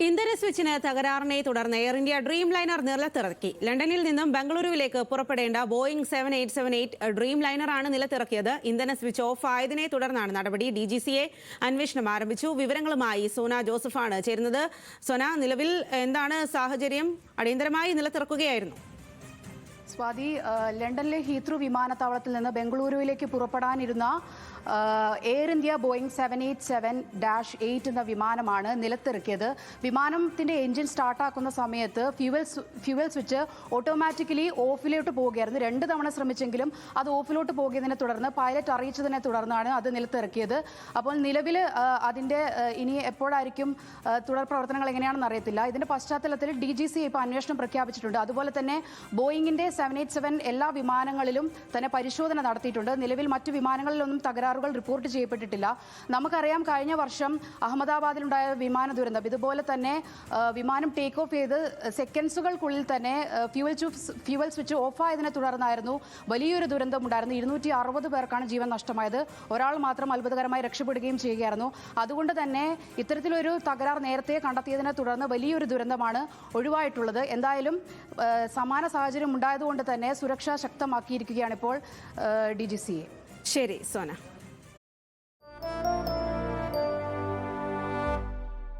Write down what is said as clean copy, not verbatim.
ഇന്ധന സ്വിച്ചിന് തകരാറിനെ തുടർന്ന് air India dream liner നിലത്തിറക്കി. ലണ്ടനിൽ നിന്നും ബംഗളൂരുവിലേക്ക് പുറപ്പെടേണ്ട ബോയിംഗ് 7878 ഡ്രീം ലൈനറാണ് നിലത്തിറക്കിയത്. ഇന്ധന സ്വിച്ച് ഓഫ് ആയതിനെ തുടർന്നാണ് നടപടി. DGCA അന്വേഷണം ആരംഭിച്ചു. വിവരങ്ങളുമായി സോന ജോസഫാണ് ചേരുന്നത്. സോന, നിലവിൽ എന്താണ് സാഹചര്യം? അടിയന്തരമായി നിലത്തിറക്കുകയായിരുന്നു. സ്വാതി, ലണ്ടനിലെ ഹീത്രൂ വിമാനത്താവളത്തിൽ നിന്ന് ബംഗളൂരുവിലേക്ക് പുറപ്പെടാനിരുന്ന എയർ ഇന്ത്യ ബോയിംഗ് 787-8 എന്ന വിമാനമാണ് നിലത്തിറക്കിയത്. വിമാനത്തിന്റെ എഞ്ചിൻ സ്റ്റാർട്ടാക്കുന്ന സമയത്ത് ഫ്യൂവൽ സ്വിച്ച് ഓട്ടോമാറ്റിക്കലി ഓഫിലോട്ട് പോവുകയായിരുന്നു. 2 തവണ ശ്രമിച്ചെങ്കിലും അത് ഓഫിലോട്ട് പോകുന്നതിനെ തുടർന്ന് പൈലറ്റ് അറിയിച്ചതിനെ തുടർന്നാണ് അത് നിലത്തിറക്കിയത്. അപ്പോൾ നിലവിൽ അതിന്റെ ഇനി എപ്പോഴായിരിക്കും തുടർ പ്രവർത്തനങ്ങൾ എങ്ങനെയാണെന്ന് അറിയത്തില്ല. ഇതിന്റെ പശ്ചാത്തലത്തിൽ DGCA ഇപ്പോൾ അന്വേഷണം പ്രഖ്യാപിച്ചിട്ടുണ്ട്. അതുപോലെ തന്നെ ബോയിങ്ങിന്റെ 787 എല്ലാ വിമാനങ്ങളിലും തന്നെ പരിശോധന നടത്തിയിട്ടുണ്ട്. നിലവിൽ മറ്റു വിമാനങ്ങളിലൊന്നും തകരാറുകൾ റിപ്പോർട്ട് ചെയ്യപ്പെട്ടിട്ടില്ല. നമുക്കറിയാം, കഴിഞ്ഞ വർഷം അഹമ്മദാബാദിലുണ്ടായ വിമാന ദുരന്തം ഇതുപോലെ തന്നെ വിമാനം ടേക്ക് ഓഫ് ചെയ്ത് സെക്കൻഡ്സുകൾക്കുള്ളിൽ തന്നെ ഫ്യൂവൽ സ്വിച്ച് ഓഫായതിനെ തുടർന്നായിരുന്നു വലിയൊരു ദുരന്തം ഉണ്ടായിരുന്നു. 260 പേർക്കാണ് ജീവൻ നഷ്ടമായത്. ഒരാൾ മാത്രം അത്ഭുതകരമായി രക്ഷപ്പെടുകയും ചെയ്യുകയായിരുന്നു. അതുകൊണ്ട് തന്നെ ഇത്തരത്തിലൊരു തകരാർ നേരത്തെ കണ്ടെത്തിയതിനെ തുടർന്ന് വലിയൊരു ദുരന്തമാണ് ഒഴിവായിട്ടുള്ളത്. എന്തായാലും സമാന സാഹചര്യം ഉണ്ടായതുകൊണ്ട് തന്നെ സുരക്ഷ ശക്തമാക്കിയിരിക്കുകയാണ് ഇപ്പോൾ DGCA. ശരി സോന.